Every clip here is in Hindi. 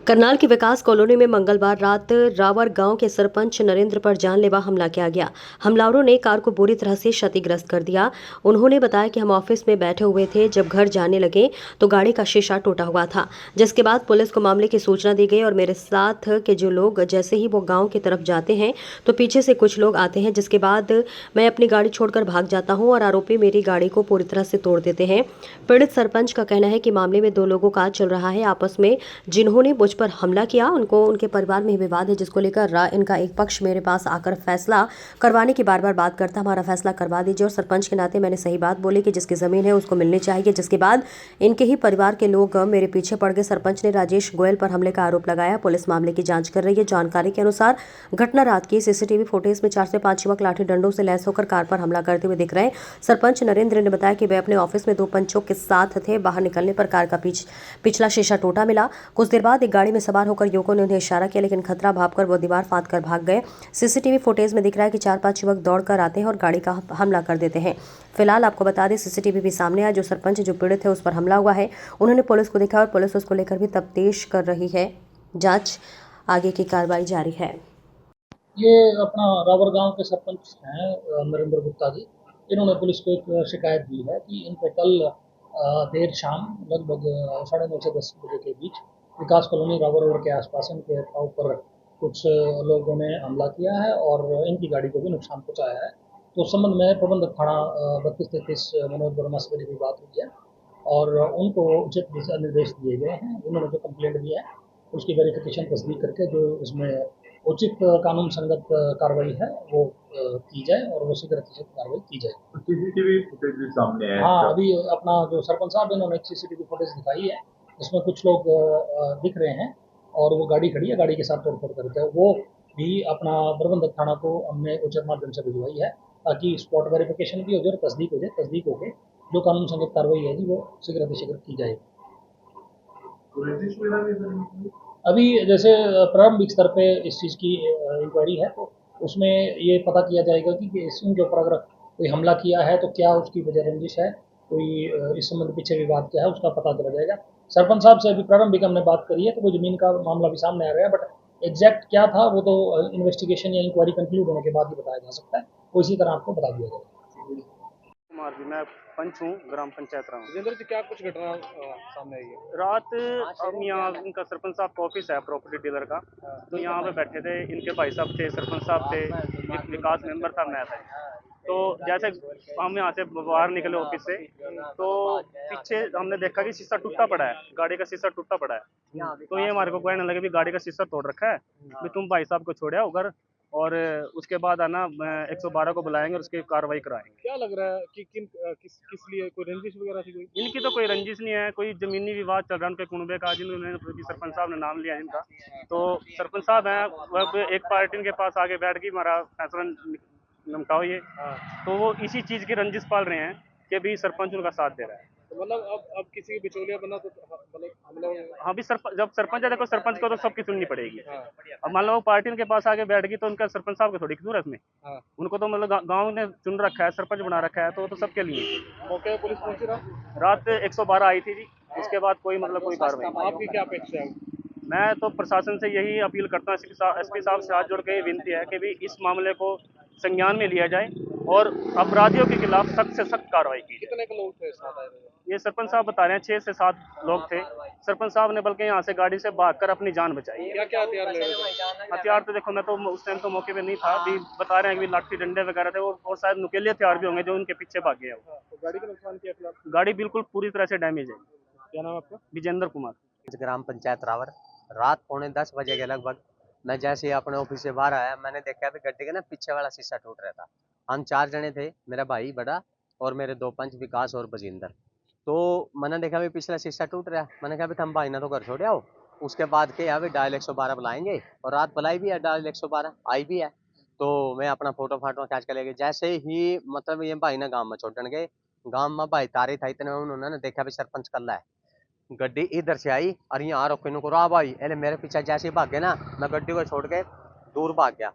करनाल की विकास कॉलोनी में मंगलवार रात रावर गांव के सरपंच नरेंद्र पर जानलेवा हमला किया गया। हमलावरों ने कार को बुरी तरह से क्षतिग्रस्त कर दिया। उन्होंने बताया कि हम ऑफिस में बैठे हुए थे, जब घर जाने लगे तो गाड़ी का शीशा टूटा हुआ था, जिसके बाद पुलिस को मामले की सूचना दी गई और मेरे साथ के जो लोग जैसे ही वो गाँव की तरफ जाते हैं तो पीछे से कुछ लोग आते हैं, जिसके बाद मैं अपनी गाड़ी छोड़कर भाग जाता हूँ और आरोपी मेरी गाड़ी को पूरी तरह से तोड़ देते हैं। पीड़ित सरपंच का कहना है कि मामले में दो लोगों का चल रहा है आपस में, जिन्होंने मुझ पर हमला किया उनको उनके परिवार में ही विवाद है, जिसको लेकर इनका एक पक्ष मेरे पास आकर फैसला करवाने की बार बार बात करता, हमारा फैसला करवा दीजिए। और सरपंच के नाते मैंने सही बात बोली कि जिसकी ज़मीन है उसको मिलनी चाहिए, जिसके बाद इनके ही परिवार के लोग मेरे पीछे पड़ गए। सरपंच ने राजेश गोयल पर हमले का आरोप लगाया। पुलिस मामले की जांच कर रही है। जानकारी के अनुसार घटना रात की सीसीटीवी फुटेज में 4 से 5 युवक लाठी डंडों से लैस होकर कार पर हमला करते हुए दिख रहे हैं। सरपंच नरेंद्र ने बताया कि वे अपने ऑफिस में 2 पंचों के साथ थे। बाहर निकलने पर कार का पिछला शीशा टूटा मिला। कुछ देर बाद एक गाड़ी में सवार होकर युवकों ने उन्हें इशारा किया, लेकिन खतरा भांपकर वो दीवार फांद कर भाग गए। सीसीटीवी फुटेज में दिख रहा है कि 4-5 युवक दौड़कर आते हैं और गाड़ी का हमला कर देते हैं। फिलहाल आपको बता दें, सीसीटीवी भी सामने आया। जो सरपंच जो पीड़ित है उस पर हमला हुआ है, उन्होंने पुलिस को दिखाया और पुलिस उसको लेकर भी तफ्तीश कर रही है। जांच आगे की कार्रवाई जारी है। ये अपना रावर गांव के सरपंच हैं नरेंद्र गुप्ता जी। इन्होंने पुलिस को एक शिकायत दी है कि इन पे कल देर शाम लगभग 9:30 से 10 बजे के बीच विकास कॉलोनी रावर रोड के आसपास इनके ऊपर कुछ लोगों ने हमला किया है और इनकी गाड़ी को भी नुकसान पहुंचाया है। तो उस संबंध में प्रबंधक थाना 32-33 मनोज वर्मा से मेरी भी बात हुई है और उनको उचित दिशा निर्देश दिए गए हैं। उन्होंने जो कंप्लेंट दी है उसकी वेरिफिकेशन तस्दीक करके जो इसमें उचित कानून संगत कार्रवाई है वो की जाए और वो शीघ्र कार्रवाई की जाए। सीसीटीवी फुटेज भी सामने है। हाँ, अभी अपना जो सरपंच साहब इन्होंने एक सीसीटीवी फुटेज दिखाई है, इसमें कुछ लोग दिख रहे हैं और वो गाड़ी खड़ी है, गाड़ी के साथ तोड़फोड़ कर रहे थे। वो भी अपना प्रबंधक थाना को हमने उचित माध्यम से भिजवाई है ताकि स्पॉट वेरिफिकेशन भी हो जाए और तस्दीक हो जाए। तस्दीक होकर जो कानून संगत कार्रवाई है जी वो शीघ्र की जाए। अभी जैसे प्रारंभिक स्तर पे इस चीज़ की इंक्वायरी है, तो उसमें ये पता किया जाएगा कि इनके ऊपर अगर कोई हमला किया है तो क्या उसकी वजह रंजिश है, कोई इस संबंध पीछे विवाद क्या है उसका पता चला जाएगा। सरपंच साहब से अभी प्रारंभिक हमने बात करी है तो वो ज़मीन का मामला भी सामने आ गया है, बट एग्जैक्ट क्या था वो तो इन्वेस्टिगेशन या इंक्वायरी कंक्लूड होने के बाद ही बताया जा सकता है। वो इसी तरह आपको बता दिया जाएगा। कुमार जी, मैं पंच हूँ, ग्राम पंचायत रहा हूँ। राजेंद्र जी, क्या कुछ घटना सामने आई है? रात हम यहाँ, इनका सरपंच साहब का ऑफिस है प्रॉपर्टी डीलर का, तो यहाँ पे बैठे थे। इनके भाई साहब थे, सरपंच साहब थे, एक विकास मेंबर था, मैं था। तो जैसे हम यहाँ से बाहर निकले ऑफिस से, तो पीछे हमने देखा कि शीशा टूटा पड़ा है, गाड़ी का शीशा टूटा पड़ा है। तो ये हमारे को कहने लगे भी गाड़ी का शीशा तोड़ रखा है, भी तुम भाई साहब को छोड़े आओ घर, और उसके बाद आना 112 को बुलाएंगे और उसकी कार्रवाई कराएंगे। क्या लग रहा है कि किस लिए कोई रंजिश वगैरह थी? कोई इनकी तो कोई रंजिश नहीं है, कोई जमीनी विवाद चल रहा है उनके कुनबे का, जिन्होंने सरपंच साहब ने नाम लिया इनका। तो सरपंच साहब हैं, वह एक पार्टी के पास आगे बैठ गई, हमारा फैसला निपटाओ ये। तो वो इसी चीज की रंजिश पाल रहे हैं कि भी सरपंच उनका साथ दे रहा है। तो मतलब अब किसी की बिचौलिया बना तो मतलब हाँ भी जब सरपंच है, देखो सरपंच को तो सबकी सुननी पड़ेगी। हाँ, अब मान लो वो पार्टी के पास आगे बैठ गई तो उनका सरपंच साहब की थोड़ी कसूर है इसमें। हाँ। उनको तो मतलब गांव ने चुन रखा है, सरपंच बना रखा है, तो वो तो सबके लिए। मौके पर पुलिस पहुंची रहा? रात 112 आई थी जी, उसके बाद कोई मतलब कोई कार्रवाई नहीं। आपकी क्या अपेक्षा है? मैं तो प्रशासन से यही अपील करता हूँ, एसपी साहब से हाथ जोड़ के विनती है कि भी इस मामले को संज्ञान में लिया जाए और अपराधियों के खिलाफ सख्त से सख्त कार्रवाई की जाए। कितने के लोग थे साथ आए हुए? ये सरपंच साहब बता रहे हैं 6 से 7 लोग थे। सरपंच साहब ने बल्कि यहाँ से गाड़ी से भागकर अपनी जान बचाई। क्या क्या हथियार ले रहे थे? हथियार तो देखो, मैं तो उस टाइम तो मौके पे नहीं था, भी बता रहे हैं कि लाठी डंडे वगैरह थे और शायद नुकीले हथियार भी होंगे जो उनके पीछे भागे हैं। तो गाड़ी का नुकसान किया फिलहाल? गाड़ी बिल्कुल पूरी तरह से डैमेज है। क्या नाम है आपका? विजेंद्र कुमार। ग्राम पंचायत रावर। रात 9:45 के लगभग मैं जैसे ही अपने ऑफिस से बाहर आया, मैंने देखा कि गड्ढे के ना पीछे वाला शीशा टूट रहा था। हम 4 जने थे, मेरा भाई बड़ा और मेरे 2 पंच विकास और बजिंदर। तो मैंने देखा भी पिछला शीशा टूट रहा है। मैंने कहा भी तुम भाई ना तो घर छोड़ आओ। उसके बाद के अभी डायल 112 बुलाएंगे और रात बुलाई भी है, डायल 112 आई भी है। तो मैं अपना फोटो फाटो खींच के ले गए। जैसे ही मतलब ये भाई ना गाँव में छोड़न गए, गाँव में भाई तारी था, इतने उन्होंने देखा भी सरपंच कल्ला है। गड्डी इधर से आई और यहाँ रोके नुको रहा भाई, अरे मेरे पीछे जैसे ही भागे ना, मैं गड्डी को छोड़ के दूर भाग गया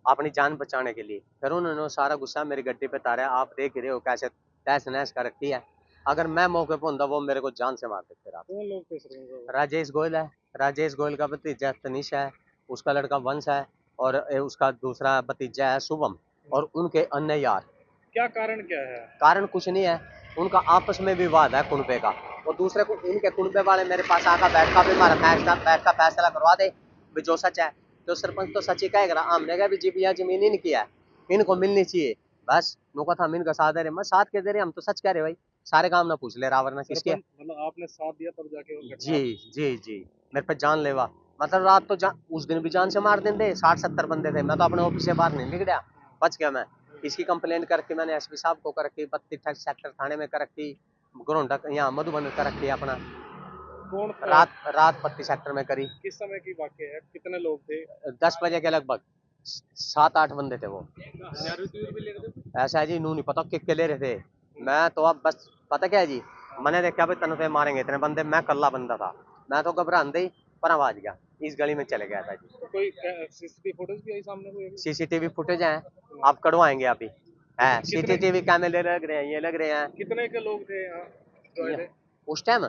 अपनी जान बचाने के लिए। फिर उन्होंने सारा गुस्सा मेरी गड्डी पे तारा। आप देख रहे हो कैसे तहस नहस कर रखी है। अगर मैं मौके पर होता वो मेरे को जान से मार देते रात। कौन लोग थे सरपंच साहब? राजेश गोयल है, राजेश गोयल का भतीजा तनिष है, उसका लड़का वंश है, और उसका दूसरा भतीजा है शुभम, और उनके अन्य यार। क्या कारण क्या है? कारण कुछ नहीं है, उनका आपस में विवाद है कुनबे का, और दूसरे को उनके कुनबे वाले मेरे पास आकर बैठ का फैसला करवा दे भी जो सच है। तो सरपंच तो सच ही कहेगा, हमने कहा भी जी भैया जमीन इनकी है, इनको मिलनी चाहिए, बस नुका था इनका साथ दे रहे, मैं साथ के दे रहे, हम तो सच कह रहे भाई, सारे काम ना पूछ ले रावर ना किसके। सरपंच मतलब आपने साथ दिया तब जाके वो घटना। जी जी जी, मेरे पे जान लेवा, मतलब रात तो उस दिन भी जान से मार देंगे, 60-70 बंदे थे, मैं तो अपने ऑफिस से बाहर नहीं निकला, बच गया मैं। इसकी कंप्लेंट करके मैंने एसपी साहब को कर रखी, 32 सेक्टर थाने में कर रखी, घरोंडा यहाँ मधुबन कर रखी अपना, कौन रात 32 सेक्टर में करी। किस समय की वाकई है? कितने लोग थे? 10 बजे के लगभग 7-8 बंदे थे वो। ऐसा है जी, नू नहीं पता किक ले रहे थे, मैं तो अब बस पता क्या है जी, मैंने देखा भाई तन पे मारेंगे इतने बंदे, मैं कल्ला बंदा था, मैं तो घबराते ही पर आवाज गया, इस गली में चले गया था जी। तो कोई सीसीटीवी फुटेज भी आई सामने कोई अभी? सीसीटीवी फुटेज है, आप कढ़वाएंगे आप ही है, कितने- सीसीटीवी कैमरे लग रहे हैं, ये लग रहे हैं। कितने के लोग थे यहाँ जो आए थे? उस टाइम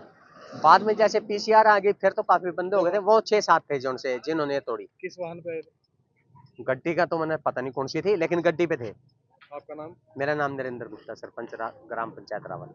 बाद में जैसे पीसीआर आ गई फिर तो काफी बंदे हो गए थे, वो 6-7 थे जिन्होंने ये तोड़ी। किस वाहन पे आए थे? गड्डी का तो मैंने पता नहीं कौन सी थी, लेकिन गड्डी पे थे। आपका नाम? मेरा नाम नरेंद्र गुप्ता, सरपंच ग्राम पंचायत रावल।